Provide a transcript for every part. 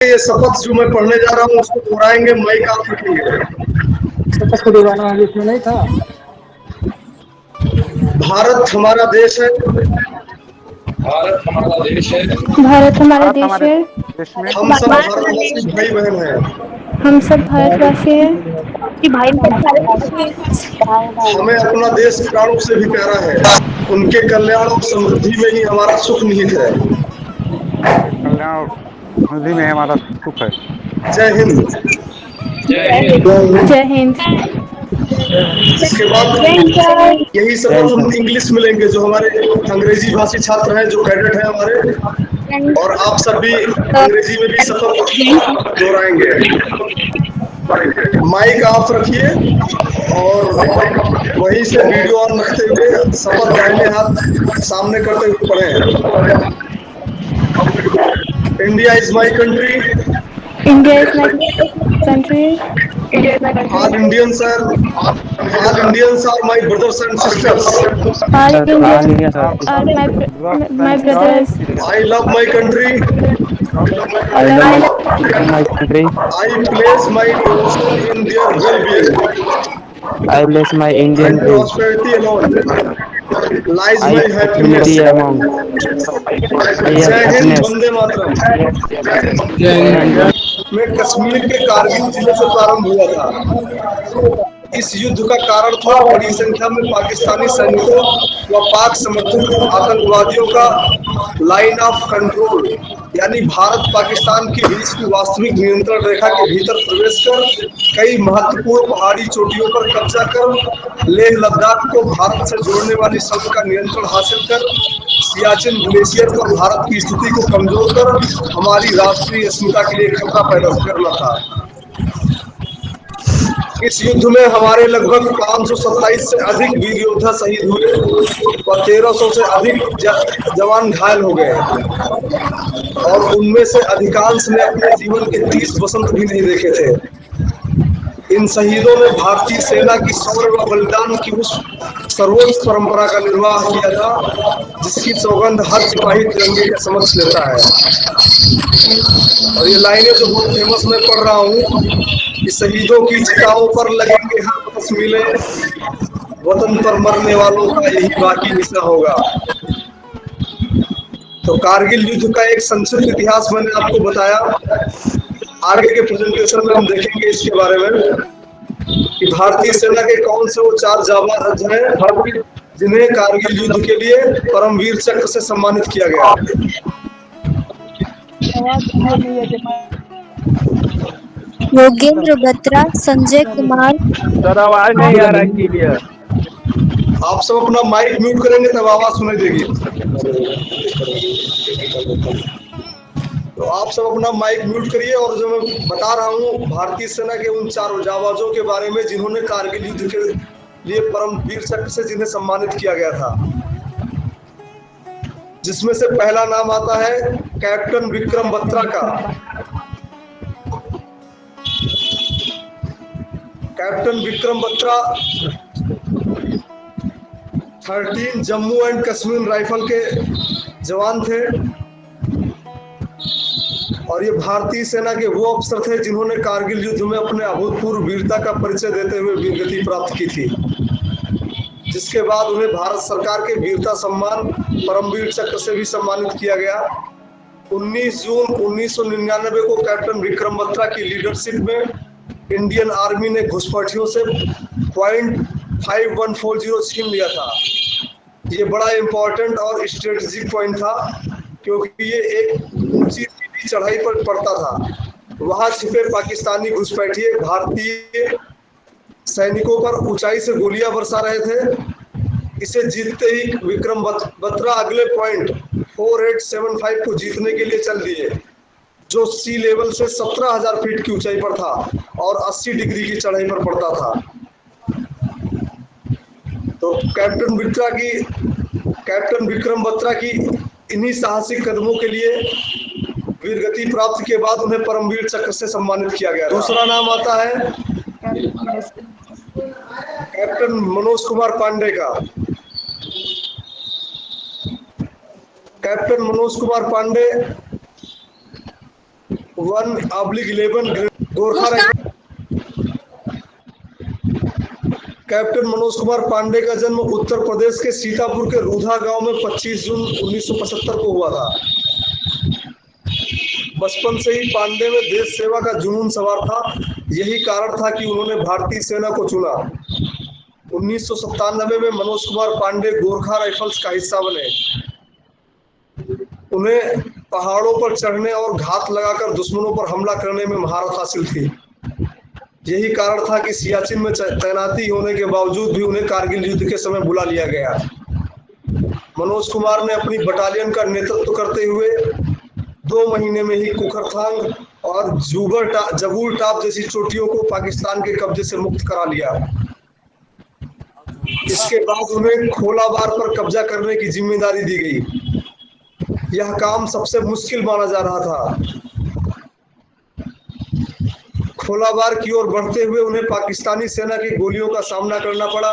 ये शपथ जो मैं पढ़ने जा रहा हूँ उसको दोहराएंगे, माइक आप रखेंगे। शपथ को दोबारा इसमें नहीं था। भारत हमारा देश है, भारत हमारा देश है, भारत हमारा देश हमारे है, देश में हम सब भारतवासी भाई बहन हैं। हम सब भारतवासी हैं। हमें अपना देश प्राणों से भी प्यारा है। उनके कल्याण और समृद्धि में ही हमारा सुख निहित है। कल्याण समृद्धि में हमारा सुख है। जय हिंद। जय हिंद। जय हिंद। इसके बाद यही शपथ हम इंग्लिश में लेंगे, जो हमारे अंग्रेजी भाषी छात्र हैं, जो कैडेट हैं हमारे, और आप सब भी अंग्रेजी में भी शपथ दोहराएंगे। माइक ऑफ रखिए और वहीं से वीडियो ऑन रखते हुए शपथ दाहिने हाथ सामने करते हुए पढ़ें। India is my country, India is my country, all Indians are my brothers and sisters. All all Indian India are my brothers. I love my country. I love my country. I place my devotion in their well-being I bless my Indian and dream. prosperity alone lies I my happiness. Prosperity among I have Jai Hind, happiness. Vande Mataram. जय हिंद। में कश्मीर के कारगिल जिले से प्रारंभ हुआ था। इस युद्ध का कारण था बड़ी संख्या में पाकिस्तानी सैनिकों व पाक समर्थित आतंकवादियों का लाइन ऑफ कंट्रोल, यानी भारत पाकिस्तान के बीच की वास्तविक नियंत्रण रेखा के भीतर प्रवेश कर कई महत्वपूर्ण पहाड़ी चोटियों पर कब्जा कर लेह लद्दाख को भारत से जोड़ने वाली सड़क का नियंत्रण हासिल कर सियाचिन ग्लेशियर पर भारत की स्थिति को कमजोर कर हमारी राष्ट्रीय अस्मिता के लिए खतरा पैदा करना था। इस युद्ध में हमारे लगभग 527 से अधिक वीर योद्धा शहीद हुए और 1300 से अधिक जवान घायल हो गए, और उनमें से अधिकांश ने अपने जीवन के 30 वसंत भी नहीं देखे थे। इन शहीदों ने भारतीय सेना की शौर्य व बलिदान की उस सर्वोच्च परंपरा का निर्वाह किया था जिसकी सौगंध हर सिपाही तिरंगे के समक्ष लेता है। और ये लाइनें जो बहुत फेमस मैं पढ़ रहा हूँ, कि शहीदों की चिताओं पर लगेंगे हर बरस मिले, वतन पर मरने वालों का यही बाकी हिस्सा होगा। तो कारगिल युद्ध का एक संक्षिप्त इतिहास मैंने आपको बताया। आगे के प्रेजेंटेशन में हम देखेंगे इसके बारे में कि भारतीय सेना के कौन से वो 4 जाबाज हैं जिन्हें कारगिल युद्ध के लिए परमवीर चक्र से सम्मानित किया गया। योगेंद्र बत्रा, संजय कुमार। सर आवाज नहीं आ रहा क्लियर। आप सब अपना माइक म्यूट करेंगे तब आवाज सुनाई देगी। तो आप सब अपना माइक म्यूट करिए। और जो मैं बता रहा हूँ भारतीय सेना के उन 4 जाबाजों के बारे में जिन्होंने कारगिल युद्ध के लिए परमवीर चक्र से जिन्हें सम्मानित किया गया था, जिसमें से पहला नाम आता है कैप्टन विक्रम बत्रा का। Captain Vikram Batra 13 Jammu and Kashmir rifle के जवान थे, और ये भारतीय सेना के वो अफसर थे जिन्होंने कारगिल युद्ध में अपने अभूतपूर्व वीरता का परिचय देते हुए वीरगति प्राप्त की थी, जिसके बाद उन्हें भारत सरकार के वीरता सम्मान परमवीर चक्र से भी सम्मानित किया गया। 19 जून 1999 को कैप्टन विक्रम बत्रा की लीडरशिप में इंडियन आर्मी ने घुसपैठियों से .5140 छीन लिया था। ये बड़ा इंपॉर्टेंट और स्ट्रेटेजिक पॉइंट था, क्योंकि ये एक ऊंची चढ़ाई पर पड़ता था। वहां छिपे पाकिस्तानी घुसपैठिए भारतीय सैनिकों पर ऊंचाई से गोलियां बरसा रहे थे। इसे जीतते ही विक्रम बत्रा अगले पॉइंट 4875 को जीतने के लिए चल दिए, जो सी लेवल से 17,000 फीट की ऊंचाई पर था और 80 डिग्री की चढ़ाई पर पड़ता था। तो कैप्टन विक्रम बत्रा की इन्हीं साहसिक कदमों के लिए वीरगति प्राप्त के बाद उन्हें परमवीर चक्र से सम्मानित किया गया। दूसरा नाम आता है कैप्टन मनोज कुमार पांडे का। Captain Manoj Kumar Pande 1/11 Gorkha Rifle. Captain Manoj Kumar Pande का जन्म उत्तर प्रदेश के सीतापुर के रूधा गांव में 25 जून 1975 को हुआ था। बचपन से ही पांडे में देश सेवा का जुनून सवार था। यही कारण था कि उन्होंने भारतीय सेना को चुना। 1997 में मनोज कुमार पांडे गोरखा राइफल्स का हिस्सा बने। उन्हें पहाड़ों पर चढ़ने और घात लगाकर दुश्मनों पर हमला करने में महारत हासिल थी। यही कारण था कि सियाचिन में तैनाती होने के बावजूद भी उन्हें कारगिल युद्ध के समय बुला लिया गया। मनोज कुमार ने अपनी बटालियन का नेतृत्व करते हुए 2 महीने में ही कुकरथांग और जबूल टाप जैसी चोटियों को पाकिस्तान के कब्जे से मुक्त करा लिया। इसके बाद उन्हें खोलाबार पर कब्जा करने की जिम्मेदारी दी गई। यह काम सबसे मुश्किल माना जा रहा था। खोलाबार की ओर बढ़ते हुए उन्हें पाकिस्तानी सेना की गोलियों का सामना करना पड़ा।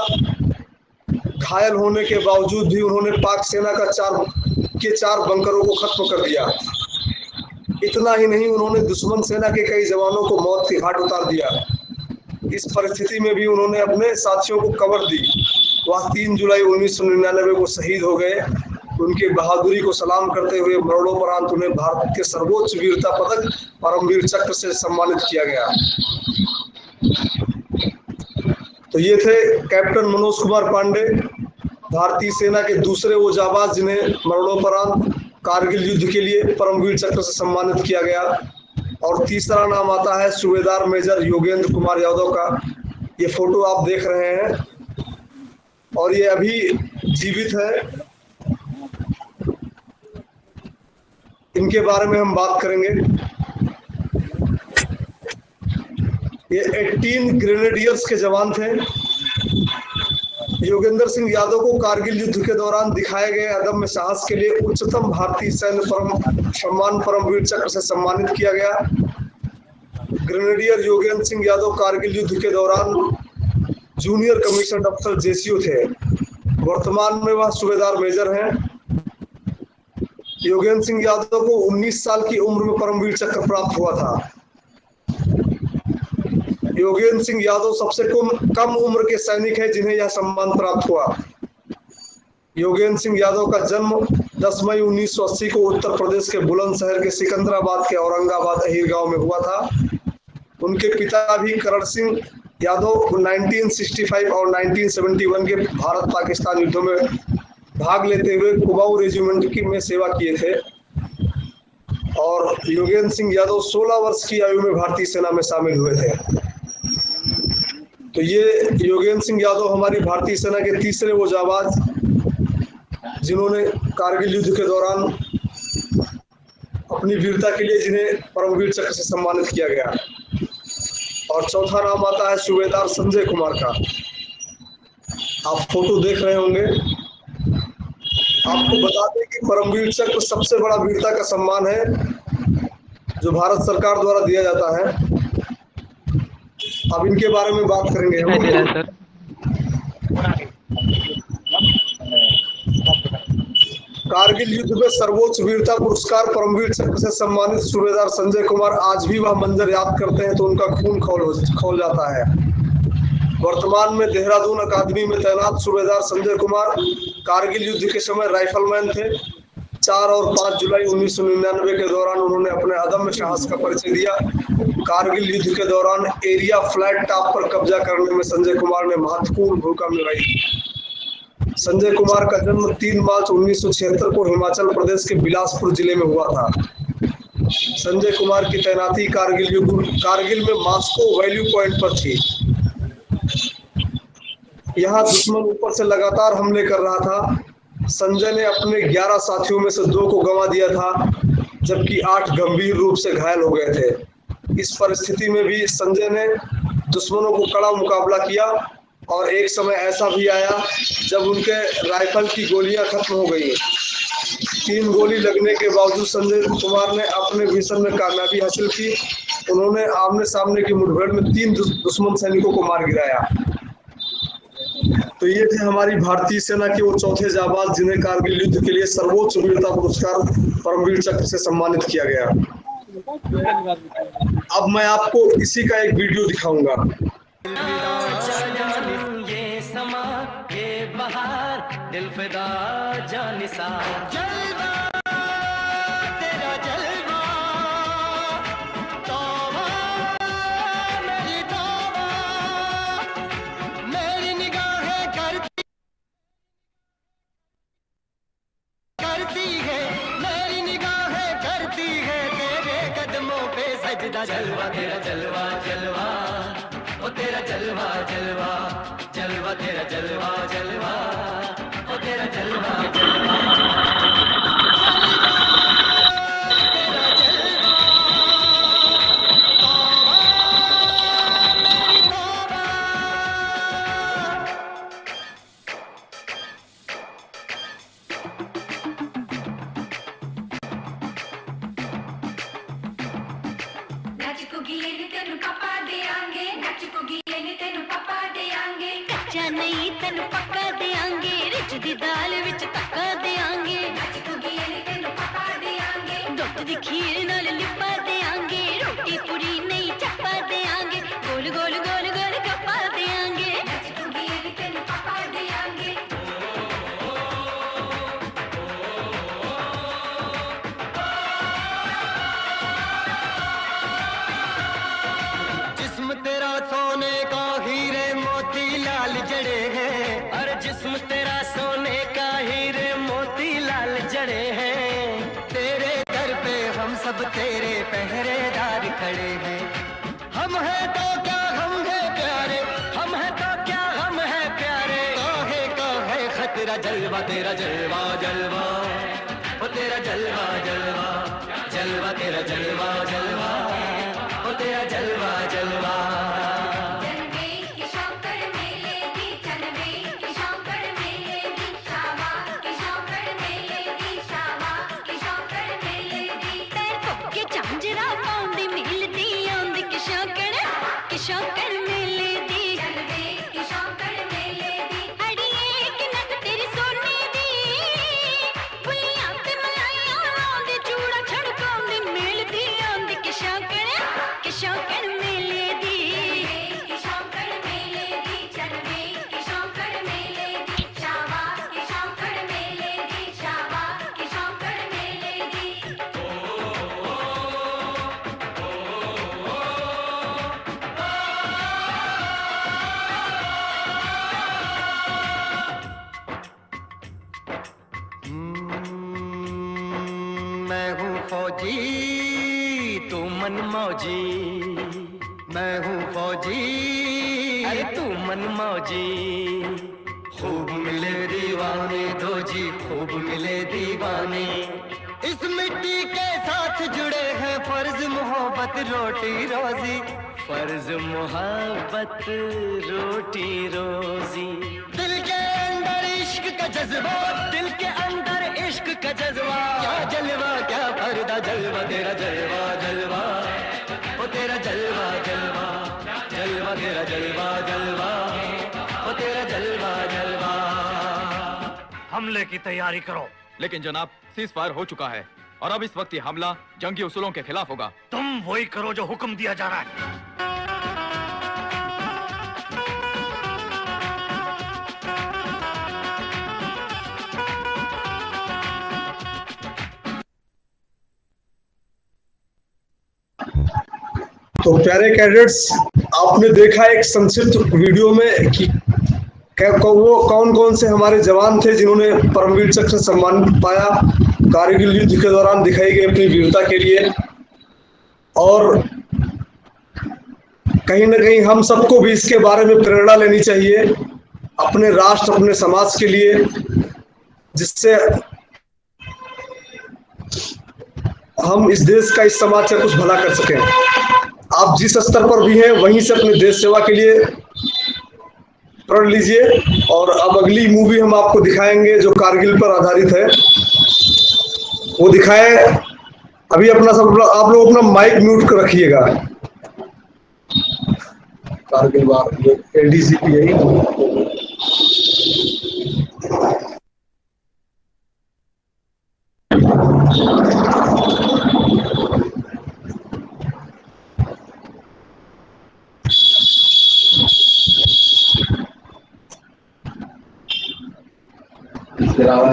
घायल होने के बावजूद भी उन्होंने पाक सेना का 4 बंकरों को खत्म कर दिया। इतना ही नहीं, उन्होंने दुश्मन सेना के कई जवानों को मौत की घाट उतार दिया। इस परिस्थिति में भी उन्होंने अपने साथियों को कवर दी। वह 3 जुलाई 1999 को शहीद हो गए। उनकी बहादुरी को सलाम करते हुए मरणोपरांत उन्हें भारत के सर्वोच्च वीरता पदक परमवीर चक्र से सम्मानित किया गया। तो ये थे कैप्टन मनोज कुमार पांडे, भारतीय सेना के दूसरे वो जाबाज जिन्हें मरणोपरांत कारगिल युद्ध के लिए परमवीर चक्र से सम्मानित किया गया। और तीसरा नाम आता है सूबेदार मेजर योगेंद्र कुमार यादव का। ये फोटो आप देख रहे हैं और ये अभी जीवित है। इनके बारे में हम बात करेंगे। ये 18 ग्रेनेडियर्स के जवान थे। योगेंद्र सिंह यादव को कारगिल युद्ध के दौरान दिखाए गए अदम्य साहस के लिए उच्चतम भारतीय सैन्य सम्मान परमवीर चक्र से सम्मानित किया गया। ग्रेनेडियर योगेंद्र सिंह यादव कारगिल युद्ध के दौरान जूनियर कमीशन अफसर जेसीओ थे। वर्तमान में वह सूबेदार मेजर हैं। योगेंद्र सिंह यादव को 19 साल की उम्र में परमवीर चक्र प्राप्त हुआ था। योगेंद्र सिंह यादव सबसे कम उम्र के सैनिक हैं जिन्हें यह सम्मान प्राप्त हुआ। योगेंद्र सिंह यादव का जन्म 10 मई 1980 को उत्तर प्रदेश के बुलंदशहर के सिकंदराबाद के औरंगाबाद अहीर गांव में हुआ था। उनके पिता भी करण सिंह यादव 1965 और 1971 के भारत पाकिस्तान युद्धों में भाग लेते हुए कुमाऊं रेजिमेंट की में सेवा किए थे। और योगेंद्र सिंह यादव 16 वर्ष की आयु में भारतीय सेना में शामिल हुए थे। तो ये योगेंद्र सिंह यादव हमारी भारतीय सेना के तीसरे वो जाबाज जिन्होंने कारगिल युद्ध के दौरान अपनी वीरता के लिए जिन्हें परमवीर चक्र से सम्मानित किया गया। और चौथा नाम आता है सूबेदार संजय कुमार का। आप फोटो देख रहे होंगे। आपको बता दें कि परमवीर चक्र सबसे बड़ा वीरता का सम्मान है जो भारत सरकार द्वारा दिया जाता है। अब इनके बारे में बात करेंगे हम। कारगिल युद्ध में सर्वोच्च वीरता पुरस्कार परमवीर चक्र से सम्मानित सूबेदार संजय कुमार आज भी वह मंजर याद करते हैं तो उनका खून खौल जाता है। वर्तमान में देहरादून अकादमी में तैनात सूबेदार संजय कुमार कारगिल युद्ध के समय राइफलमैन थे। 4 और 5 जुलाई 1999 के दौरान उन्होंने अपने अदम्य साहस का परिचय दिया। कारगिल युद्ध के दौरान एरिया फ्लैट टॉप पर कब्जा करने में संजय कुमार ने महत्वपूर्ण भूमिका निभाई। संजय कुमार का जन्म 3 मार्च 1976 को हिमाचल प्रदेश के बिलासपुर जिले में हुआ था। संजय कुमार की तैनाती कारगिल में मास्को वैल्यू पॉइंट पर थी। यहाँ दुश्मन ऊपर से लगातार हमले कर रहा था। संजय ने अपने 11 साथियों में से 2 को गंवा दिया था जबकि 8 गंभीर रूप से घायल हो गए थे। इस परिस्थिति में भी संजय ने दुश्मनों को कड़ा मुकाबला किया और एक समय ऐसा भी आया जब उनके राइफल की गोलियां खत्म हो गई। 3 गोली लगने के बावजूद संजय कुमार ने अपने मिशन में कामयाबी हासिल की। उन्होंने आमने सामने की मुठभेड़ में 3 दुश्मन सैनिकों को मार गिराया। तो ये थे हमारी भारतीय सेना के वो चौथे जाबाज जिन्हें कारगिल युद्ध के लिए सर्वोच्च वीरता पुरस्कार परमवीर चक्र से सम्मानित किया गया। अब मैं आपको इसी का एक वीडियो दिखाऊंगा। ये समा ये बहार दिल फिदा जानिसार जलवा तेरा जलवा तौबा मेरी तौबा मेरी निगाहें करती है मेरी निगाहें करती है तेरे कदमों पे सजदा जलवा तेरा जलवा जलवा ओ तेरा जलवा जलवा जलवा तेरा जलवा जलवा ओ तेरा जलवा जलवा तेरा जलवा तौबा मेरी तौबा नचकोगी ये तेनु पापा देंगे नचकोगी ये तेनु पापा देंगे कच्चा नहीं तेनु पक्का देंगे रिच दी दाल विच तक्का देंगे नचकोगी ये तेनु पापा देंगे दुध दी खीर नाल लिपा देंगे रोटी पूरी नहीं चप्पा देंगे गोल गोल गोल गोल गप्पा देंगे नचकोगी ये तेनु पापा देंगे जिस्म तेरा सोने का हीरे मोती लाल जड़े हैं अरे जिस्म तेरा सोने का हीरे मोती लाल जड़े हैं तेरे दर पे हम सब तेरे पहरेदार खड़े हैं हम हैं तो क्या हम हैं प्यारे हम हैं तो क्या हम हैं प्यारे काहे खतरा जलवा तेरा जलवा जलवा ओ तेरा जलवा जलवा जलवा तेरा जलवा जलवा ओ तेरा जलवा जलवा जनवे की शौकर मेले दी जनवे की शौकर मेले दी शावा की शौकर मेले दी शावा की शौकर मेले दी तेर कोके चांजरा पाउंदी मिलदी आंदी की शौकर मेले दी जनवे की शौकर मेले दी अड़िए कि नक तेरी सोने दी बुलियां ते मलाइयां आंदी चूड़ा छड़काउंदी मिलदी आंदी की शौकर मेले दी की शौकर मेले दी जनवे की शौकर मेले दी शावा की शौकर मेले दी शावा की शौकर मेले दी मैं हूँ फौजी तू मन मौजी मैं हूँ फौजी अरे तू मन मौजी खूब मिले दीवाने दो जी खूब मिले दीवाने इस मिट्टी के साथ जुड़े हैं फर्ज मोहब्बत रोटी रोजी फर्ज मोहब्बत रोटी रोजी दिल के अंदर इश्क का जज्बा दिल के अंदर इश्क का जज्बा क्या जलवा क्या पर्दा जलवा तेरा जलवा जलवा ओ तेरा जलवा जलवा जलवा तेरा जलवा जलवा ओ तेरा जलवा जलवा हमले की तैयारी करो। लेकिन जनाब सीज फायर हो चुका है और अब इस वक्त ये हमला जंगी उसूलों के खिलाफ होगा। तुम वही करो जो हुक्म दिया जा रहा है। तो प्यारे कैडेट्स, आपने देखा एक संक्षिप्त वीडियो में कि वो कौन कौन से हमारे जवान थे जिन्होंने परमवीर चक्र से सम्मान पाया कारगिल युद्ध के दौरान दिखाई गई अपनी वीरता के लिए। और कहीं ना कहीं हम सबको भी इसके बारे में प्रेरणा लेनी चाहिए अपने राष्ट्र अपने समाज के लिए, जिससे हम इस देश का इस समाज का कुछ भला कर सकें। आप जिस स्तर पर भी हैं वहीं से अपने देश सेवा के लिए प्रण लीजिए। और अब अगली मूवी हम आपको दिखाएंगे जो कारगिल पर आधारित है, वो दिखाए। अभी अपना सब आप लोग अपना माइक म्यूट कर रखिएगा। कारगिल वार एडीजीपी है। इसके अलावा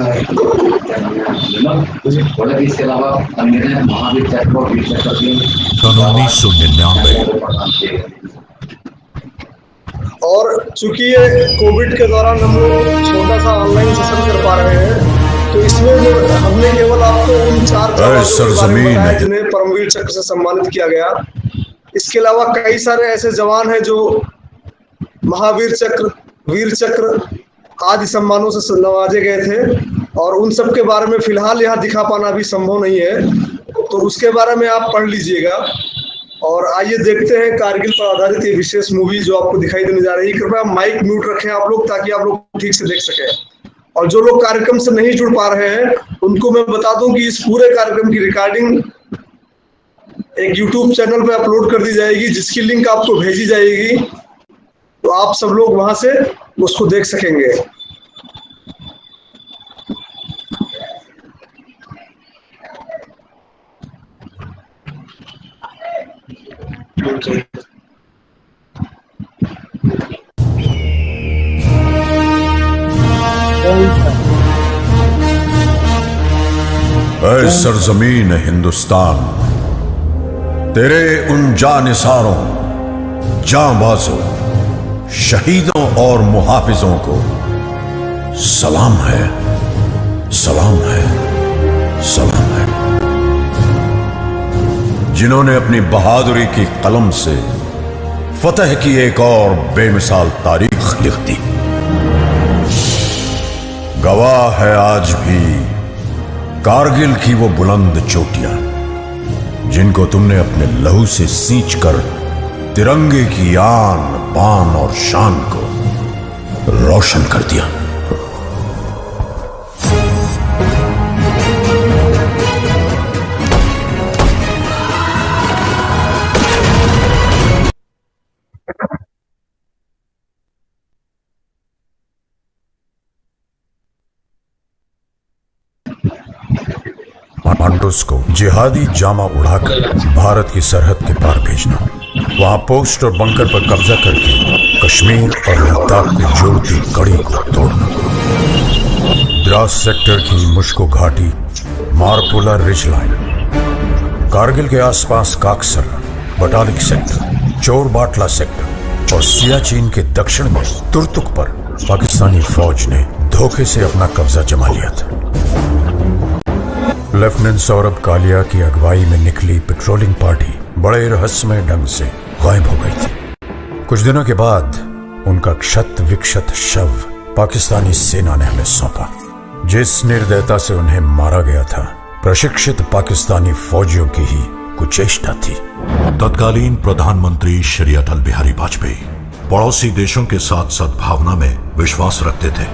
इसके अलावा अन्य महावीर चक्र और वीर चक्र की 1999। और चूंकि ये कोविड के दौरान हम लोग छोटा सा ऑनलाइन सेशन कर पा रहे हैं, तो इसमें हमने केवल आपको उन 4 जिन्हें परमवीर चक्र से सम्मानित किया गया। इसके अलावा कई सारे ऐसे जवान हैं जो महावीर चक्र, वीर चक्र आदि सम्मानों से नवाजे गए थे, और उन सब के बारे में फिलहाल यहाँ दिखा पाना भी संभव नहीं है, तो उसके बारे में आप पढ़ लीजिएगा। और आइए देखते हैं कारगिल पर आधारित ये विशेष मूवी जो आपको दिखाई देने जा रही है। कृपया माइक म्यूट रखें आप लोग, ताकि आप लोग ठीक से देख सकें। और जो लोग कार्यक्रम से नहीं जुड़ पा रहे हैं उनको मैं बता दूं कि इस पूरे कार्यक्रम की रिकॉर्डिंग एक YouTube चैनल पे अपलोड कर दी जाएगी, जिसकी लिंक आपको भेजी जाएगी, तो आप सब लोग वहां से उसको देख सकेंगे। ऐ सरजमीन हिंदुस्तान, तेरे उन जानिसारों, जांबाजों, शहीदों और मुहाफिजों को सलाम है, सलाम है, सलाम है, जिन्होंने अपनी बहादुरी की कलम से फतह की एक और बेमिसाल तारीख लिख दी। गवाह है आज भी कारगिल की वो बुलंद चोटियां, जिनको तुमने अपने लहू से सींचकर तिरंगे की आन, बान और शान को रोशन कर दिया। कमांडोज को जिहादी जामा उड़ाकर भारत की सरहद के पार भेजना, वहां पोस्ट और बंकर पर कब्जा करके कश्मीर और लद्दाख को जोड़ती कड़ी को तोड़ना, द्रास सेक्टर की मुश्को घाटी, मारपुला रिज लाइन, कारगिल के आसपास काकसर, बटालिक सेक्टर, चोर बाटला सेक्टर और सियाचिन के दक्षिण में तुर्तुक पर पाकिस्तानी फौज ने धोखे से अपना कब्जा जमा लिया था। लेफ्टिनेंट सौरभ कालिया की अगुवाई में निकली पेट्रोलिंग पार्टी बड़े रहस्यमय ढंग से गायब हो गई थी। कुछ दिनों के बाद उनका क्षत विक्षत शव पाकिस्तानी सेना ने हमें सौंपा। जिस निर्दयता से उन्हें मारा गया था, प्रशिक्षित पाकिस्तानी फौजियों की ही कुचेष्टा थी। तत्कालीन प्रधानमंत्री श्री अटल बिहारी वाजपेयी पड़ोसी देशों के साथ सद्भावना में विश्वास रखते थे,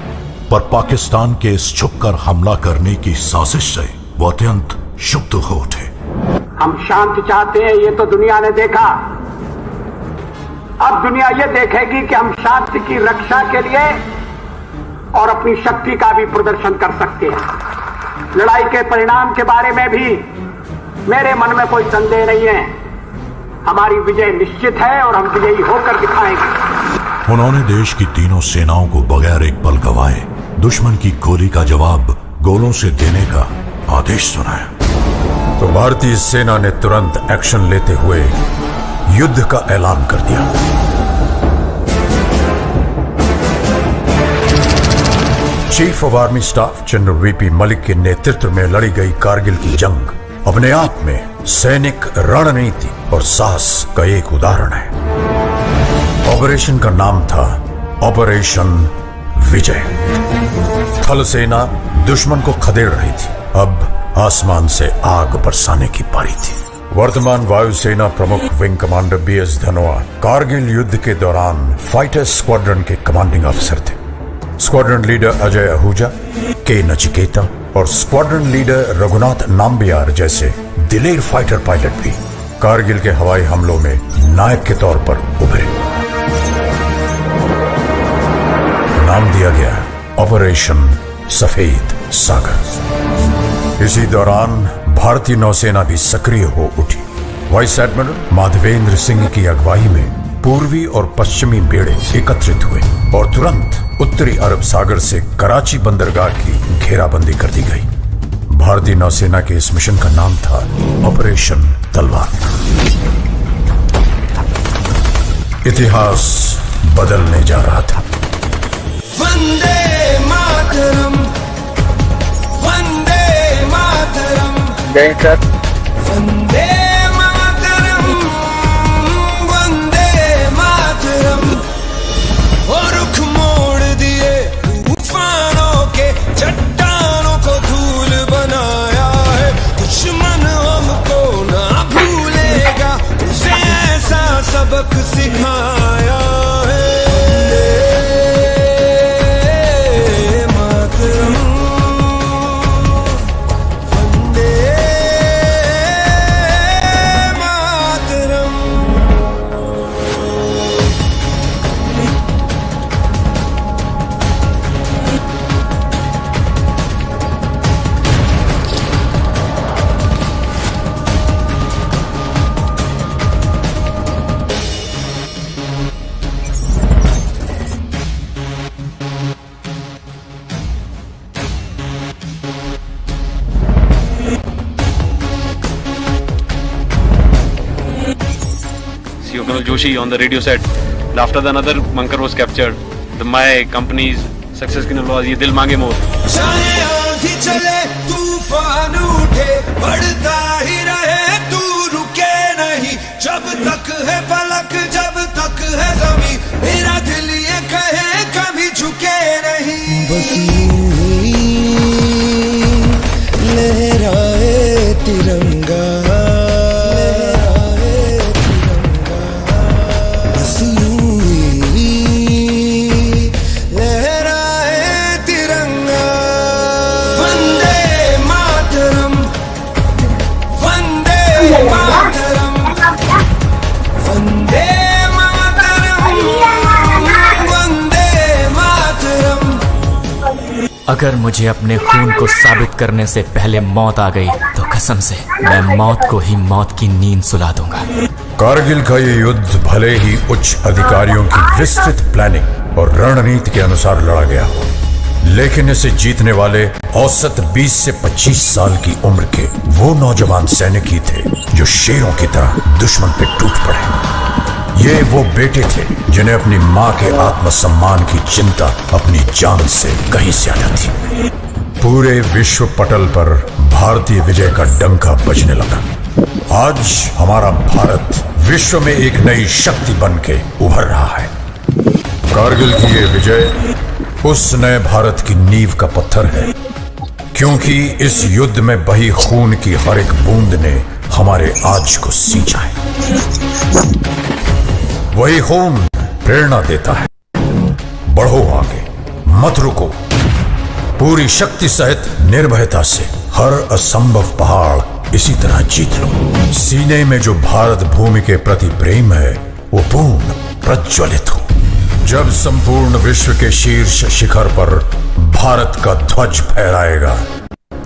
पर पाकिस्तान के इस छुपकर हमला करने की साजिश से वो अत्यंत क्षुब्ध हो उठे। हम शांति चाहते हैं, ये तो दुनिया ने देखा। अब दुनिया ये देखेगी कि हम शांति की रक्षा के लिए और अपनी शक्ति का भी प्रदर्शन कर सकते हैं। लड़ाई के परिणाम के बारे में भी मेरे मन में कोई संदेह नहीं है। हमारी विजय निश्चित है और हम विजयी होकर दिखाएंगे। उन्होंने देश की तीनों सेनाओं को बगैर एक पल गवाए दुश्मन की गोली का जवाब गोलों से देने का आदेश सुनाया। तो भारतीय सेना ने तुरंत एक्शन लेते हुए युद्ध का ऐलान कर दिया। Chief of army staff general VP Malik के नेतृत्व में लड़ी गई कारगिल की जंग अपने आप में सैनिक रणनीति और साहस का एक उदाहरण है। ऑपरेशन का नाम था ऑपरेशन विजय। थल सेना दुश्मन को खदेड़ रही थी, अब आसमान से आग बरसाने की पारी थी। वर्तमान वायुसेना प्रमुख Wing Commander BS Dhanoa Kargil युद्ध के दौरान फाइटर स्क्वाड्रन के कमांडिंग अफसर थे। स्क्वाड्रन लीडर अजय आहूजा, के नचिकेता और स्क्वाड्रन लीडर रघुनाथ नाम्बियार जैसे दिलेर फाइटर पायलट भी कारगिल के हवाई हमलों में नायक के तौर पर उभरे। नाम दिया गया ऑपरेशन सफेद सागर। इसी दौरान भारतीय नौसेना भी सक्रिय हो उठी। वाइस एडमिरल माधवेंद्र सिंह की अगुवाई में पूर्वी और पश्चिमी बेड़े एकत्रित हुए और तुरंत उत्तरी अरब सागर से कराची बंदरगाह की घेराबंदी कर दी गई। भारतीय नौसेना के इस मिशन का नाम था ऑपरेशन तलवार। इतिहास बदलने जा रहा था। वंदे मातरम, वंदे मातरम, वंदे मातरम, वंदे मातरम। और रुख मोड़ दिए तूफानों के, चट्टानों को धूल बनाया है। दुश्मन हमको ना भूलेगा, उसे ऐसा सबक सिखाया है। Colonel Joshi on the radio said, after the another bunker was captured, my company's success की नलवाज़ ये दिल मांगे मोर। चाहे आंधी चले तूफान उठे, बढ़ता ही रहे तू रुके नहीं। जब तक है फलक, जब तक है ज़मीं, मेरा दिल ये कहे कभी झुके नहीं। बस यूं ही लहराए तिरंगा, अगर मुझे अपने खून को साबित करने से पहले मौत आ गई तो कसम से मैं मौत को ही मौत की नींद सुला दूंगा। कारगिल का ये युद्ध भले ही उच्च अधिकारियों की विस्तृत प्लानिंग और रणनीति के अनुसार लड़ा गया हो, लेकिन इसे जीतने वाले औसत 20 से 25 साल की उम्र के वो नौजवान सैनिक ही थे जो शेरों की तरह दुश्मन पे टूट पड़े। ये वो बेटे थे जिन्हें अपनी माँ के आत्मसम्मान की चिंता अपनी जान से कहीं ज्यादा थी। पूरे विश्व पटल पर भारतीय विजय का डंका बजने लगा। आज हमारा भारत विश्व में एक नई शक्ति बन के उभर रहा है। कारगिल की ये विजय उस नए भारत की नींव का पत्थर है, क्योंकि इस युद्ध में बही खून की हर एक बूंद ने हमारे आज को सींचा है। वही खून प्रेरणा देता है, बढ़ो आगे, मत रुको, पूरी शक्ति सहित निर्भयता से हर असंभव पहाड़ इसी तरह जीत लो। सीने में जो भारत भूमि के प्रति प्रेम है वो पूर्ण प्रज्वलित हो। जब संपूर्ण विश्व के शीर्ष शिखर पर भारत का ध्वज फहराएगा,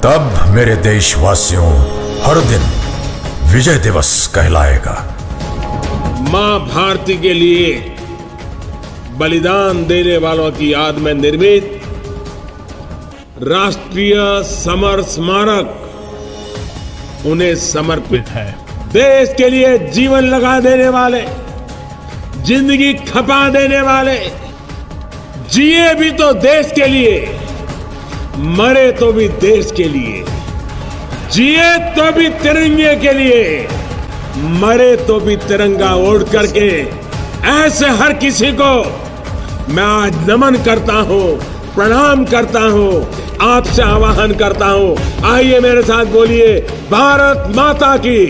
तब मेरे देशवासियों हर दिन विजय दिवस कहलाएगा। मां भारती के लिए बलिदान देने वालों की याद में निर्मित राष्ट्रीय समर स्मारक उन्हें समर्पित है। देश के लिए जीवन लगा देने वाले, जिंदगी खपा देने वाले, जिए भी तो देश के लिए, मरे तो भी देश के लिए, जिए तो भी तिरंगे के लिए, मरे तो भी तिरंगा ओढ़ करके, ऐसे हर किसी को मैं आज नमन करता हूं, प्रणाम करता हूं, आपसे आह्वान करता हूं। आइए मेरे साथ बोलिए, भारत माता की,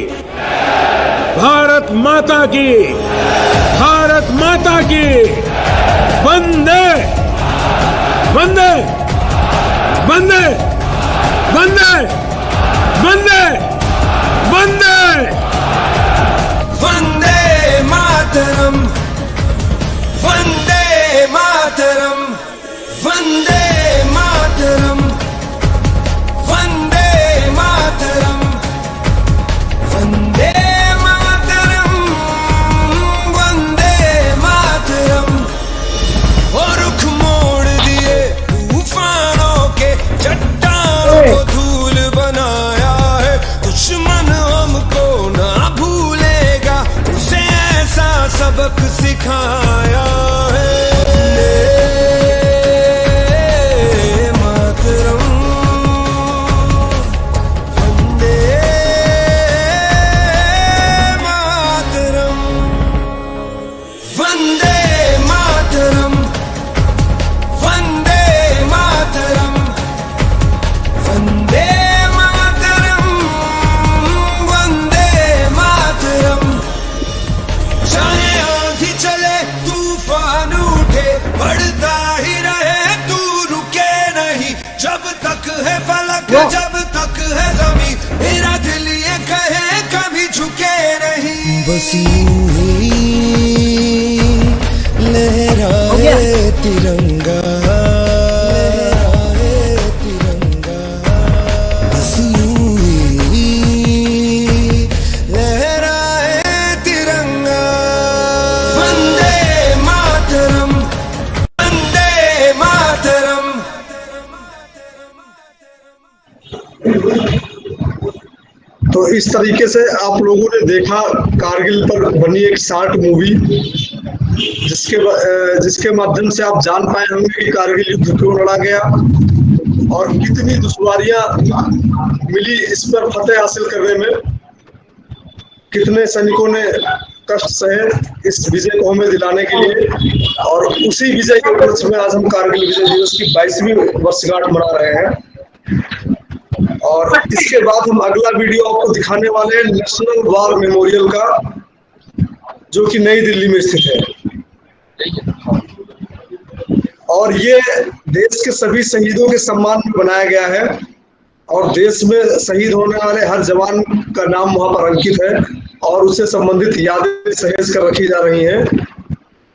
भारत माता की, भारत माता की, वंदे वंदे वंदे वंदे वंदे वंदे वंदे मातरम, वंदे मातरम, वंदे मातरम, वंदे मातरम, वंदे मातरम, वंदे सिखाया है। मातरम वंदे मातरम वंदे मातरम वंदे मातरम वंदे मातरम वंदे मातरम। चाहे आंधी चले तूफान उठे बढ़ता ही रहे तू रुके नहीं, जब तक है फलक जब तक है जमीन मेरा दिल ये कहे कभी झुके नहीं। बस यूं ही लहराए तिरंगा लहराए तिरंगा, बस यूं ही लहराए तिरंगा। वंदे मातरम वंदे मातरम। तो इस तरीके से आप लोगों ने देखा कारगिल पर बनी एक शॉर्ट मूवी, जिसके माध्यम से आप जान पाए होंगे कि कारगिल युद्ध क्यों लड़ा गया और कितनी दुश्वारियां मिली इस पर फतेह हासिल करने में, कितने सैनिकों ने कष्ट सहे इस विजय को हमें दिलाने के लिए। और उसी विजय के उपलक्ष्य में आज हम कारगिल विजय दिवस की 22वीं वर्षगांठ मना रहे हैं। और इसके बाद हम अगला वीडियो आपको दिखाने वाले हैं नेशनल वॉर मेमोरियल का, जो कि नई दिल्ली में स्थित है। और ये देश के सभी शहीदों के सम्मान में बनाया गया है और देश में शहीद होने वाले हर जवान का नाम वहां पर अंकित है और उससे संबंधित यादें सहेज कर रखी जा रही हैं।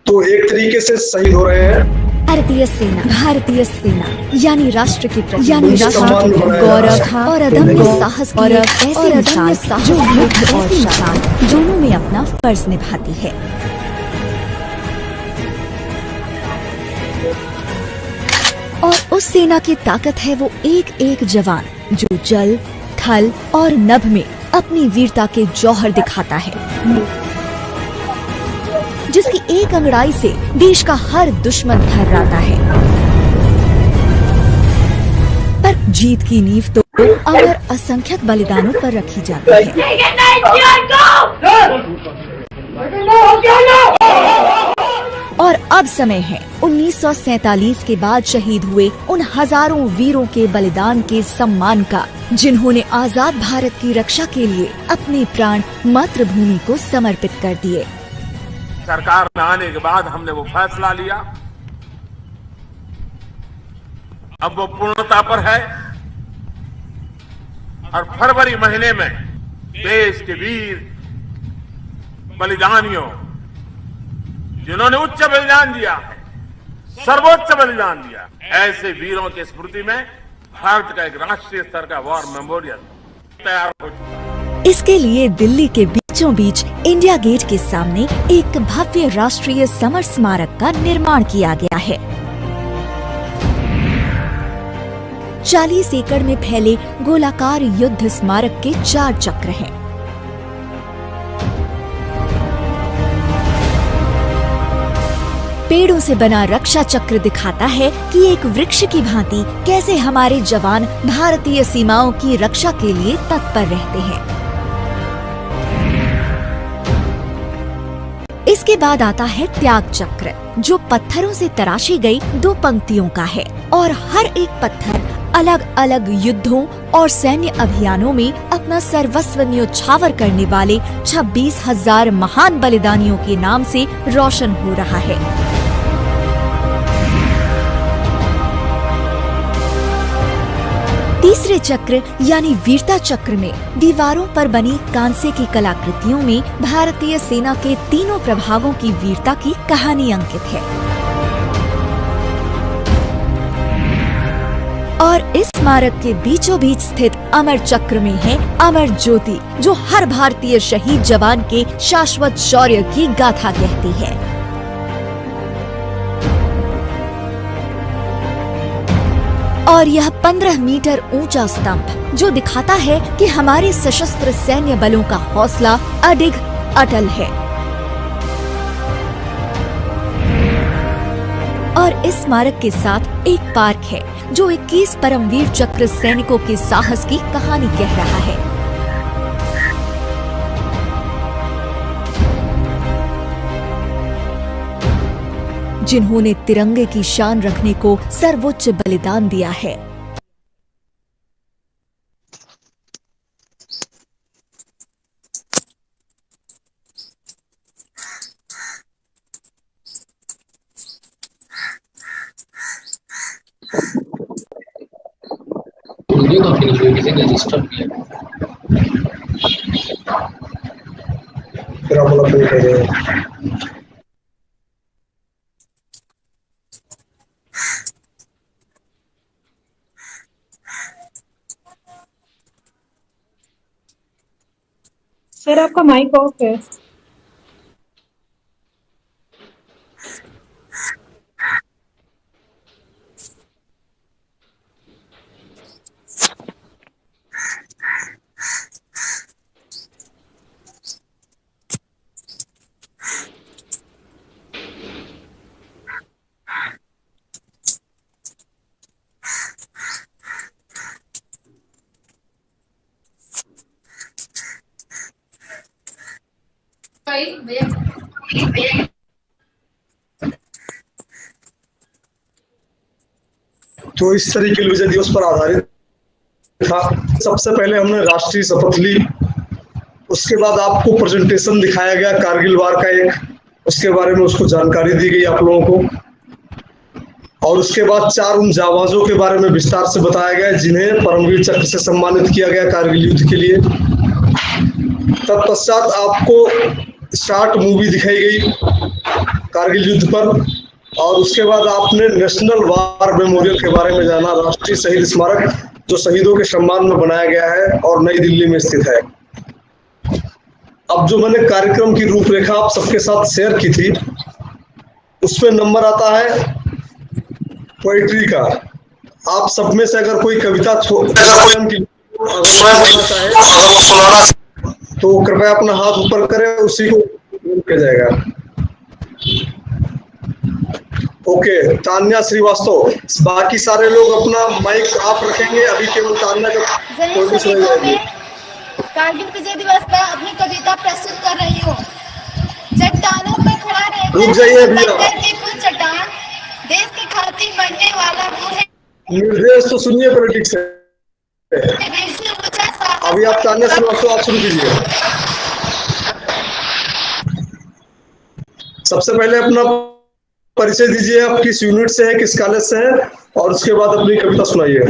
तो एक तरीके से शहीद हो रहे हैं। भारतीय सेना यानी राष्ट्र की गौरव और अदम्य साहस की ऐसे इंसान दोनों में अपना फर्ज निभाती है। और उस सेना की ताकत है वो एक एक जवान जो जल, थल और नभ में अपनी वीरता के जौहर दिखाता है, जिसकी एक अंगड़ाई से देश का हर दुश्मन थर्राता है। पर जीत की नींव तो अमर असंख्यक बलिदानों पर रखी जाती है। और अब समय है 1947 के बाद शहीद हुए उन हजारों वीरों के बलिदान के सम्मान का, जिन्होंने आजाद भारत की रक्षा के लिए अपने प्राण मातृभूमि को समर्पित कर दिए। सरकार में आने के बाद हमने वो फैसला लिया, अब वो पूर्णता पर है और फरवरी महीने में देश के वीर बलिदानियों जिन्होंने उच्च बलिदान दिया है, सर्वोच्च बलिदान दिया, ऐसे वीरों की स्मृति में भारत का एक राष्ट्रीय स्तर का वॉर मेमोरियल तैयार हो चुका है। इसके लिए दिल्ली के बीचों बीच इंडिया गेट के सामने एक भव्य राष्ट्रीय समर स्मारक का निर्माण किया गया है। 40 एकड़ में फैले गोलाकार युद्ध स्मारक के 4 चक्र हैं। पेड़ों से बना रक्षा चक्र दिखाता है कि एक वृक्ष की भांति कैसे हमारे जवान भारतीय सीमाओं की रक्षा के लिए तत्पर रहते हैं। इसके बाद आता है त्याग चक्र, जो पत्थरों से तराशी गई 2 पंक्तियों का है और हर एक पत्थर अलग अलग युद्धों और सैन्य अभियानों में अपना सर्वस्व न्योछावर करने वाले 26,000 महान बलिदानियों के नाम से रोशन हो रहा है। तीसरे चक्र यानी वीरता चक्र में दीवारों पर बनी कांसे की कलाकृतियों में भारतीय सेना के तीनों प्रभागों की वीरता की कहानी अंकित है। और इस स्मारक के बीचों बीच स्थित अमर चक्र में है अमर ज्योति, जो हर भारतीय शहीद जवान के शाश्वत शौर्य की गाथा कहती है। और यह 15 मीटर ऊंचा स्तंभ जो दिखाता है कि हमारे सशस्त्र सैन्य बलों का हौसला अडिग अटल है। और इस स्मारक के साथ एक पार्क है जो 21 परमवीर चक्र सैनिकों के साहस की कहानी कह रहा है। जिन्होंने तिरंगे की शान रखने को सर्वोच्च बलिदान दिया है। वीडियो काफी किसी ने डिस्टर्ब किया फिर आप लोग प्ले कर रहे हैं। सर आपका माइक ऑफ है। तो इस तरीके विजय दिवस पर आधारित था। सबसे पहले हमने राष्ट्रीय शपथ ली, उसके बाद आपको प्रेजेंटेशन दिखाया गया कारगिल वार का एक, उसके बारे में उसको जानकारी दी गई आप लोगों को, और उसके बाद 4 उन जाबाजों के बारे में विस्तार से बताया गया जिन्हें परमवीर चक्र से सम्मानित किया गया कारगिल युद्ध के लिए। तत्पश्चात आपको शॉर्ट मूवी दिखाई गई कारगिल युद्ध पर, और उसके बाद आपने नेशनल वार मेमोरियल के बारे में जाना, राष्ट्रीय शहीद स्मारक जो शहीदों के सम्मान में बनाया गया है और नई दिल्ली में स्थित है। अब जो मैंने कार्यक्रम की रूपरेखा आप सबके साथ शेयर की थी, उसमें नंबर आता है पोइट्री का। आप सब में से अगर कोई कविता स्वयं की सुनाना तो कृपया अपना हाथ ऊपर करें, उसी को किया जाएगा। ओके, तान्या श्रीवास्तव, बाकी सारे लोग अपना माइक ऑफ रखेंगे, अभी केवल तान्या का कोई सुनाई जाएगी। कारगिल विजय दिवस पर अपनी कविता प्रस्तुत कर रही हूँ। चट्टानों पर खड़ा रहकर रुक जाइए भैया, चट्टान देश की खातिर बनने वाला वो है। निर्देश तो सुनिए पॉलिटिक्स है। अभी आप तान्या श्रीवास्तव आप शुरू कीजिए। सबसे पहले अपना परिचय दीजिए, आप किस यूनिट से है, किस कॉलेज से है, और उसके बाद अपनी कविता सुनाइए।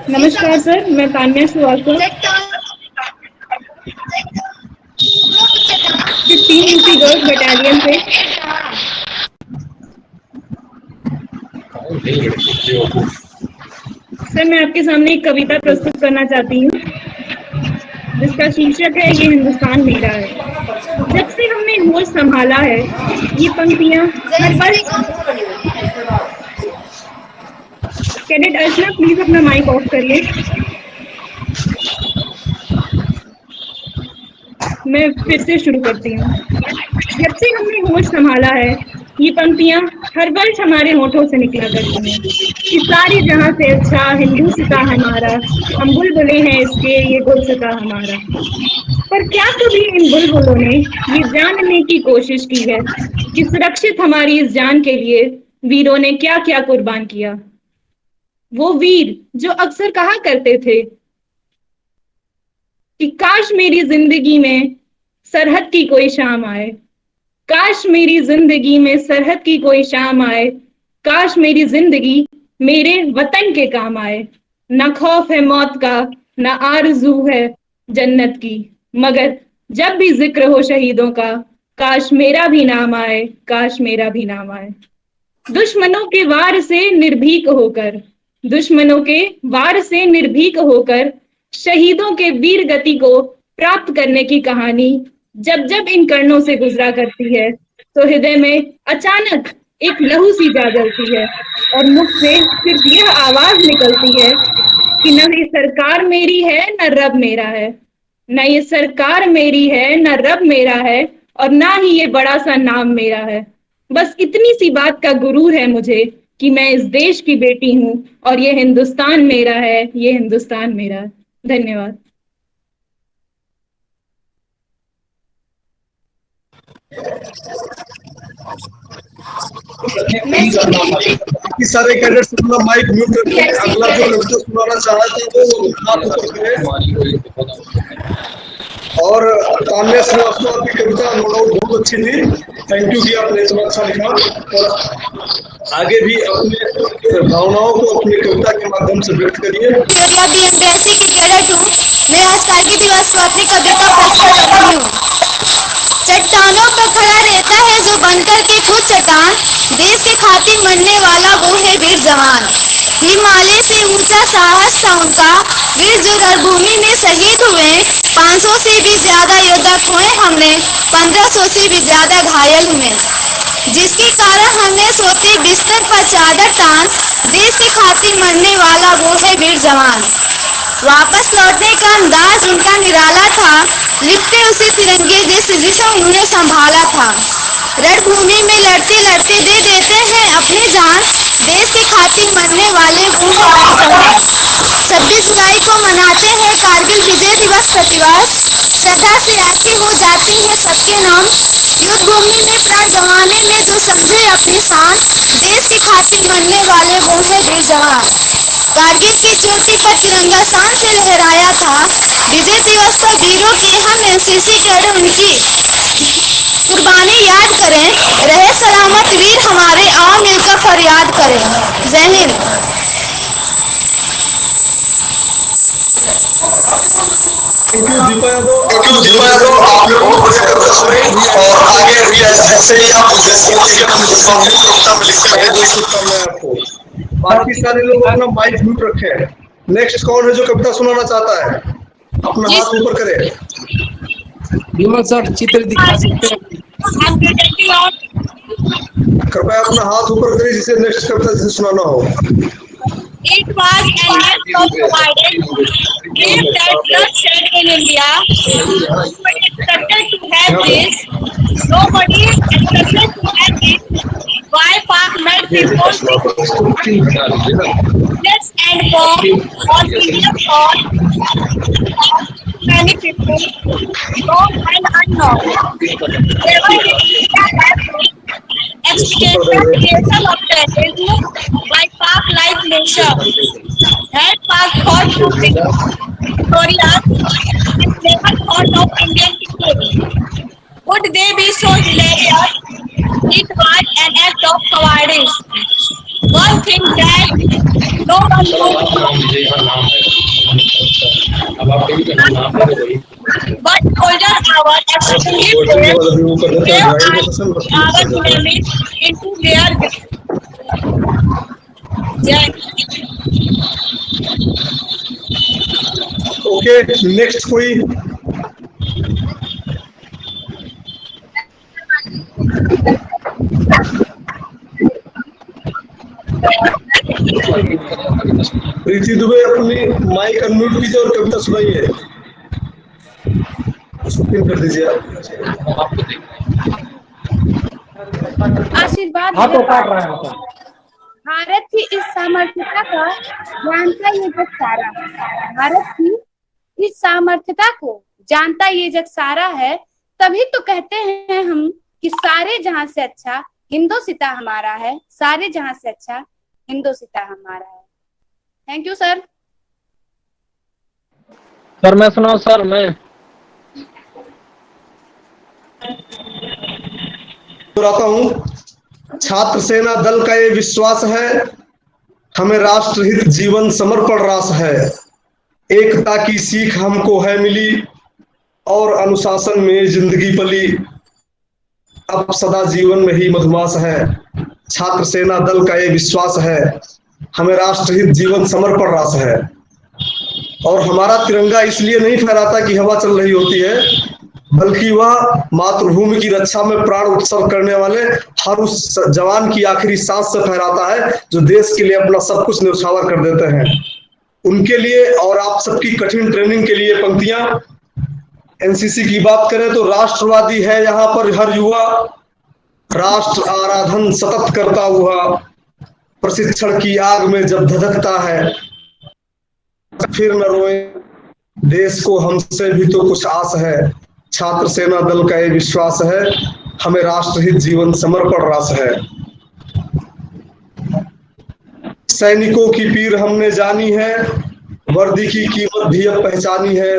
नमस्कार सर, मैं Tanya Srivastava 15 UP girls battalion से। सर मैं आपके सामने एक कविता प्रस्तुत करना चाहती हूँ जिसका शीर्षक है ये हिंदुस्तान मेरा है। जब से हमने होश संभाला है, ये पंक्तियां हर वर्ष। कैडेट अर्चना प्लीज अपना माइक ऑफ करिए। मैं फिर से शुरू करती हूँ। जब से हमने होश संभाला है, ये पंक्तियां हर वर्ष हमारे होठों से निकला करती हैं कि सारे जहां से अच्छा हिंदुस्तां हमारा, हम बुलबुलें हैं इसके, ये गुलसिता हमारा। पर क्या कभी इन बुलबुलों ने ये जानने की कोशिश की है कि सुरक्षित हमारी इस जान के लिए वीरों ने क्या क्या कुर्बान किया? वो वीर जो अक्सर कहा करते थे कि काश मेरी जिंदगी में सरहद की कोई शाम आए, काश मेरी जिंदगी में सरहद की कोई शाम आए, काश मेरी जिंदगी मेरे वतन के काम आए। न खौफ है मौत का, न आरज़ू है जन्नत की, मगर जब भी जिक्र हो शहीदों का, काश मेरा भी नाम आए, काश मेरा भी नाम आए। दुश्मनों के वार से निर्भीक होकर, दुश्मनों के वार से निर्भीक होकर शहीदों के वीर गति को प्राप्त करने की कहानी जब जब इन कर्णों से गुजरा करती है तो हृदय में अचानक एक लहू सी जा जलती है और मुख से सिर्फ यह आवाज निकलती है कि न ये सरकार मेरी है न रब मेरा है, न ये सरकार मेरी है न रब मेरा है, और ना ही ये बड़ा सा नाम मेरा है। बस इतनी सी बात का गुरूर है मुझे कि मैं इस देश की बेटी हूँ और ये हिंदुस्तान मेरा है, ये हिंदुस्तान मेरा। धन्यवाद। बाकी सारे कैडेट्स अपना माइक म्यूट रखें। अगला जो लड़का सुनाना चाहा था वो हाथ ऊपर करें। और तान्या श्रीवास्तव की कविता नो डाउट बहुत अच्छी थी, थैंक यू कि आपने इतना अच्छा लिखा और आगे भी अपने भावनाओं को अपनी कविता के माध्यम से व्यक्त करिए। बीएमपीएससी की कैडेट हूँ। मैं आज कारगिल दिवस पर अपनी कविता प्रस्तुत कर रही हूँ। चट्टानों पर खड़ा रहता है जो बनकर के खुद चट्टान, देश के खातिर मरने वाला वो है वीर जवान। हिमालय से ऊंचा साहस था उनका, वीर जो रणभूमि में शहीद हुए। 500 से भी ज्यादा योद्धा खोए हमने, 1500 से भी ज्यादा घायल हुए, जिसके कारण हमने सोते बिस्तर पर चादर तान, देश के खातिर मरने वाला वो है वीर जवान। वापस लौटने का अंदाज उनका निराला था, लिपटे उसी तिरंगे जिसे उन्होंने संभाला था। रणभूमि में लड़ते लड़ते दे देते हैं अपनी जान, देश के खातिर मरने वाले वो हैं। 26 जुलाई को मनाते हैं कारगिल विजय दिवस प्रतिवर्ष, श्रद्धा से आके हो जाते हैं सबके नाम। युद्ध भूमि में प्राण गंवाने में जो समझे अपनी शान, देश के खातिर मरने वाले वो है वीर जवान। कारगिल की चोटी पर तिरंगा शान से लहराया था, विजय दिवस पर वीरों की हम एनसीसी कैडेट उनकी कुर्बानी याद करें। रहे सलामत वीर हमारे, आओ मिलकर फरियाद करें। जय हिंद। दीपा यादव आपने बहुत बढ़िया कविता सुनी और आगे भी ऐसे ही आप आपको बाकी सारे लोग अपना माइक म्यूट रखें। नेक्स्ट कौन है जो कविता सुनाना चाहता है? अपना हाथ ऊपर करें। विमल सर चित्र दिखा सकते हैं? कृपया अपना हाथ ऊपर करें जिसे नेक्स्ट कविता जिसे सुनाना हो। It was an act of providence, brave that blood shed in India. Nobody expected to have this. Nobody expected to have this. Why Pak made people yes and bomb on Indian thought. Many people, known and unknown, never did expectation of terrorism by Pak like nation. Had Pak thought to bring Korea and never thought of Indian people. Would they be so hilarious? It was an act of cowardice. One thing that no one but soldiers are extremely brave. They are our enemies into their okay next कोई? प्रीति दुबे अपनी mic unmute कीजिए और कविता सुनाइए। उसको pin कर दीजिए आप। आशीर्वाद भारत की इस सामर्थ्यता का जानता ये जग सारा। भारत की इस सामर्थ्यता को जानता ये जग सारा है, तभी तो कहते हैं हम कि सारे जहां से अच्छा हिंदुस्तान हमारा है, सारे जहां से अच्छा हिंदुस्तान हमारा है। Thank you sir. सर मैं सुनाऊं? सर मैं दोहराता हूं। छात्र सेना दल का ये विश्वास है, हमें राष्ट्रहित जीवन समर्पण रास है। एकता की सीख हमको है मिली और अनुशासन में जिंदगी पली, अब सदा जीवन में ही मधुमास है। छात्र सेना दल का ये विश्वास है, हमें राष्ट्रहित जीवन समर्पण रास है। और हमारा तिरंगा इसलिए नहीं फहराता कि हवा चल रही होती है, बल्कि वह मातृभूमि की रक्षा में प्राण उत्सर्ग करने वाले हर उस जवान की आखिरी सांस से फहराता है जो देश के लिए अपना सब कुछ न्यौछावर कर देते हैं। उनके लिए और आप सबकी कठिन ट्रेनिंग के लिए पंक्तियां। एनसीसी की बात करें तो राष्ट्रवादी है यहाँ पर हर युवा, राष्ट्र आराधन सतत करता हुआ, प्रशिक्षण की आग में जब धधकता है, फिर न रोए, देश को हमसे भी तो कुछ आस है। छात्र सेना दल का ये विश्वास है, हमें राष्ट्रहित जीवन समर्पण रास है। सैनिकों की पीर हमने जानी है, वर्दी की कीमत भी अब पहचानी है।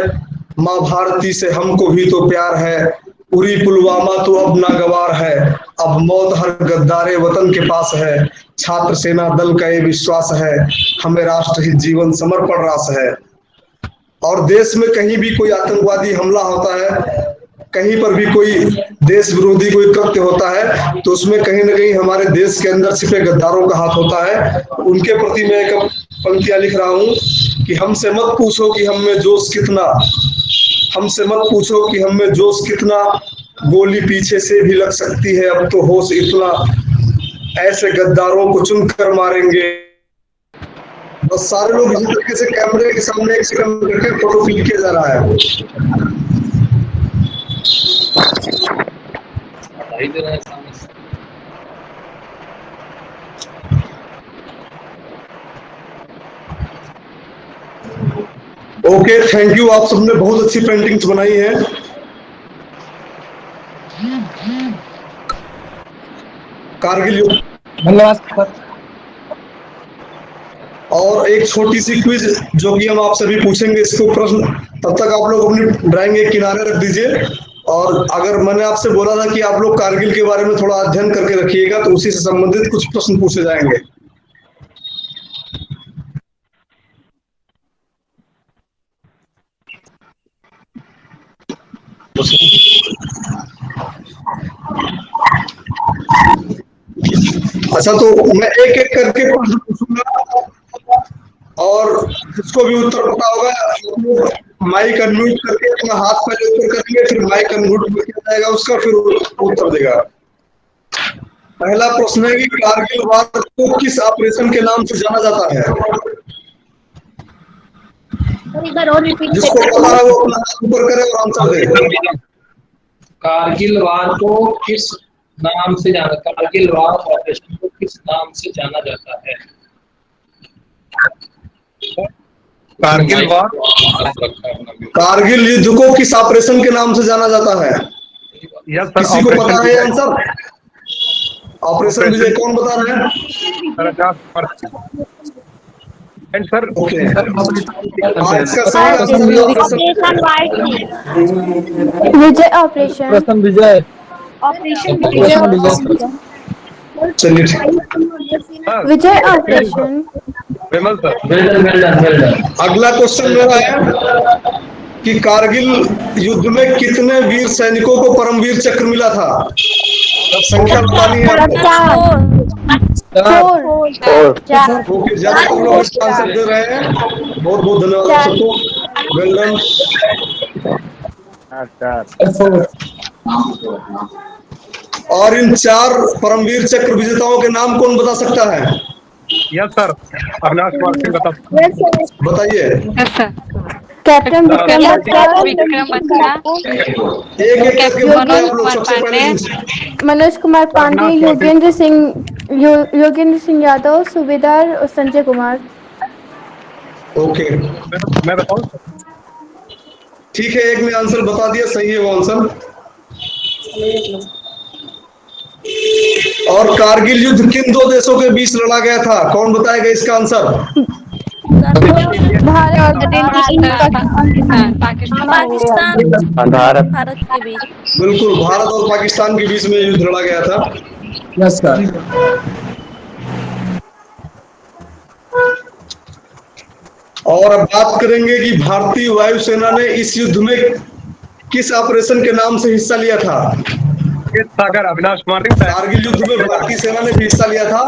माँ भारती से हमको भी तो प्यार है, उरी पुलवामा तो अब नागवार है। अब मौत हर गद्दारे वतन के पास है। छात्र सेना दल का ये विश्वास है, हमें राष्ट्रहित जीवन समर्पण रास है। और देश में कहीं भी कोई आतंकवादी हमला होता है, कहीं पर भी कोई देश विरोधी कोई कृत्य होता है, तो उसमें कहीं ना कहीं हमारे देश के अंदर छिपे गद्दारों का हाथ होता है। उनके प्रति मैं एक पंक्तियां लिख रहा हूं कि हमसे मत पूछो कि हम में जोश कितना, हमसे मत पूछो कि हम में जोश कितना, गोली पीछे से भी लग सकती है अब तो होश इतना, ऐसे गद्दारों को चुनकर मारेंगे। बस सारे लोग इसी तरीके से कैमरे के सामने एक सेकंड करके फोटो क्लिक किया जा रहा है। Okay, thank you. आप सबने बहुत अच्छी पेंटिंग्स बनाई है। कारगिल युद्ध, धन्यवाद। और एक छोटी सी क्विज जो कि हम आप सभी पूछेंगे, इसको प्रश्न तब तक आप लोग अपनी ड्राइंग एक किनारे रख दीजिए। और अगर मैंने आपसे बोला था कि आप लोग कारगिल के बारे में थोड़ा अध्ययन करके रखिएगा, तो उसी से संबंधित कुछ प्रश्न पूछे जाएंगे। अच्छा, तो मैं एक एक करके प्रश्न पूछूंगा और जिसको भी उत्तर पता होगा माइक अनम्यूट करके अपना हाथ पहले ऊपर करेंगे, फिर माइक अनम्यूट किया जाएगा उसका, फिर उत्तर देगा। पहला प्रश्न है कि कारगिल वार को किस ऑपरेशन के नाम से जाना जाता है? जिसको पता है वो अपना हाथ ऊपर करे और आंसर दे। कारगिल वार को किस नाम से जाना, कारगिल वार ऑपरेशन को किस नाम से जाना जाता है? कारगिल वार, कारगिल युद्ध को किस ऑपरेशन के नाम से जाना जाता है? किसी को पता है आंसर? ऑपरेशन विजय कौन बता रहे हैं? सर ओके, विजय ऑपरेशन, विजय चलिए विजय ऑपरेशन। अगला क्वेश्चन मेरा है कि कारगिल युद्ध में कितने वीर सैनिकों को परमवीर चक्र मिला था? संख्या बतानी है आपको। ओके, ज्यादातर लोग इसका आंसर दे रहे हैं। बहुत बहुत धन्यवाद आप सबको, वेल डन। और इन 4 परमवीर चक्र विजेताओं के नाम कौन बता सकता है? यस सर, अविनाश कुमार सिंह बताइए। कैप्टन विक्रम बत्रा, एक एक करके बताइए आप लोग। सबसे पहले मनोज कुमार पांडे, योगेंद्र सिंह यादव, सूबेदार संजय कुमार। ओके, मैं बताऊं? ठीक है, एक ने आंसर बता दिया, सही है वो आंसर। और कारगिल युद्ध किन 2 देशों के बीच लड़ा गया था? कौन बताएगा इसका आंसर? भारत भारत के बीच। बिल्कुल, भारत और पाकिस्तान के बीच में युद्ध लड़ा गया था। Yes sir. और अब बात करेंगे कि भारतीय वायुसेना ने इस युद्ध में किस ऑपरेशन के नाम से हिस्सा लिया था? सागर, अविनाश कुमार। कारगिल युद्ध में भारतीय सेना ने भी हिस्सा लिया था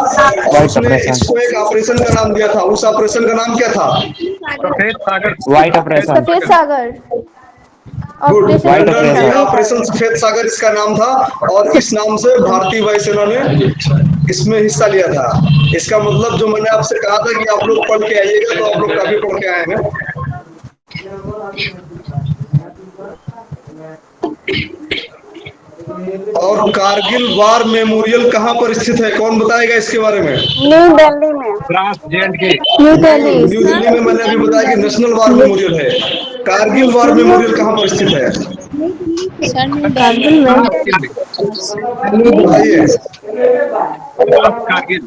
और उसने इसको एक ऑपरेशन का नाम दिया था। उस ऑपरेशन का नाम क्या था? सफेद सागर। White operation. सफेद सागर ऑपरेशन सफेद सागर इसका नाम था और इस नाम से भारतीय वायुसेना ने इसमें हिस्सा लिया था। इसका मतलब जो मैंने आपसे कहा था कि आप लोग पढ़ के आइएगा, तो आप लोग काफी पढ़ के आए हैं। और कारगिल वार मेमोरियल कहाँ पर स्थित है? कौन बताएगा इसके बारे में? न्यू दिल्ली में। न्यू दिल्ली। न्यू दिल्ली में मैंने अभी बताया कि नेशनल वार मेमोरियल है। कारगिल वार मेमोरियल कहाँ पर स्थित है? कारगिल में। बताइए। कारगिल।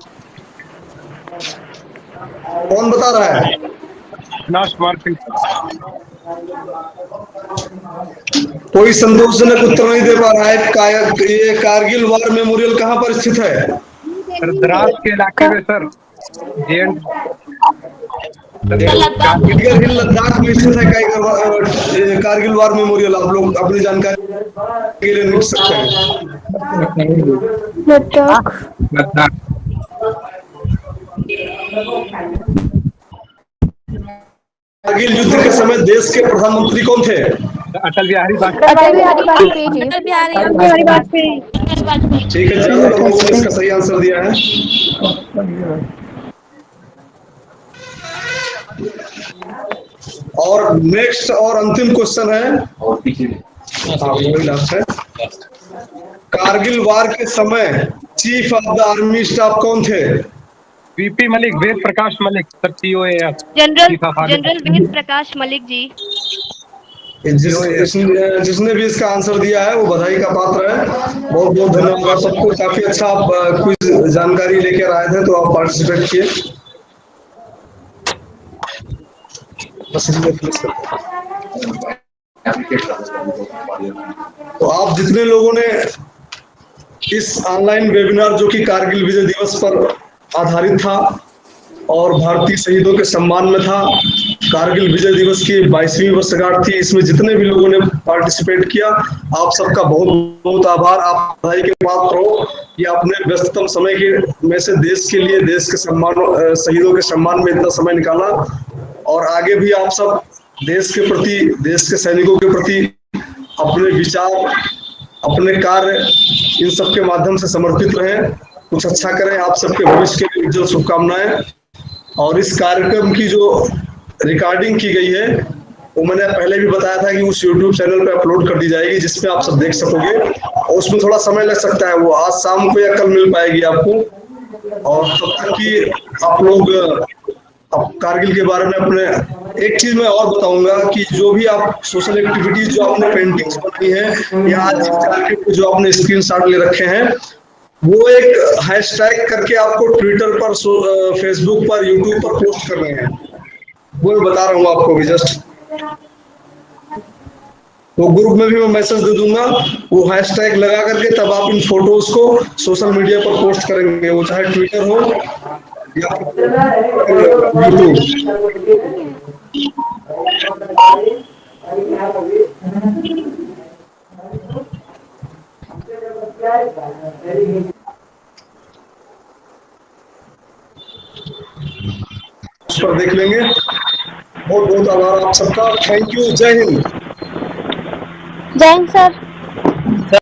कौन बता रहा है? कोई संतोषजनक उत्तर नहीं दे पा रहा है। ये कारगिल वार मेमोरियल कहाँ पर स्थित है? द्रास के इलाके में सर। कारगिल हिल लद्दाख में स्थित है कारगिल वार मेमोरियल। आप लोग अपनी जानकारी के लिए लिख सकते हैं। लद्दाख। कारगिल युद्ध के समय देश के प्रधानमंत्री कौन थे? अटल बिहारी वाजपेयी। ठीक है, ज्यादा लोगों ने इसका सही आंसर दिया है। और नेक्स्ट और अंतिम क्वेश्चन है, लास्ट है। कारगिल वार के समय chief of the army staff कौन थे? VP Malik, Ved Prakash Malik sir, COAS। General Ved Prakash Malik ji. जिसने भी इसका आंसर दिया है वो बधाई का पात्र है। बहुत बहुत धन्यवाद सबको। काफी अच्छा आप क्विज जानकारी लेकर आए थे, तो आप पार्टिसिपेट किए। तो आप जितने लोगों ने इस ऑनलाइन वेबिनार जो कि कारगिल विजय दिवस पर आधारित था और भारतीय शहीदों के सम्मान में था, कारगिल विजय दिवस की 22वीं वर्षगांठ थी, इसमें जितने भी लोगों ने पार्टिसिपेट किया, आप सबका बहुत बहुत आभार। आप बधाई के पात्र हो कि आपने व्यस्ततम समय के में से देश के लिए, देश के सम्मान, शहीदों के सम्मान में इतना समय निकाला। और आगे भी आप सब देश के प्रति, देश के सैनिकों के प्रति अपने विचार, अपने कार्य, इन सब के माध्यम से समर्पित रहें, कुछ अच्छा करें। आप सबके भविष्य के लिए उज्जवल शुभकामनाएं। और इस कार्यक्रम की जो रिकॉर्डिंग की गई है वो मैंने पहले भी बताया था कि उस YouTube चैनल पे अपलोड कर दी जाएगी, जिसपे आप सब देख सकोगे। और उसमें थोड़ा समय लग सकता है, वो आज शाम को या कल मिल पाएगी आपको। और तब तक कि आप लोग अब कारगिल के बारे में अपने, एक चीज मैं और बताऊंगा कि जो भी आप सोशल एक्टिविटीज जो आपने पेंटिंग्स बनाई है या आज कारगिल के जो आपने स्क्रीनशॉट ले रखे हैं, वो एक हैशटैग करके आपको ट्विटर पर, फेसबुक पर, यूट्यूब पर पोस्ट करने हैं। वो मैं बता रहा हूँ आपको भी जस्ट। तो ग्रुप में भी मैं मैसेज दे दूंगा, वो हैशटैग लगा करके तब आप इन फोटोज को सोशल मीडिया पर पोस्ट करेंगे, वो चाहे ट्विटर हो या यूट्यूब। उस पर देख लेंगे। बहुत बहुत आभार आप सबका। Thank you. जय हिंद। जय हिंद सर।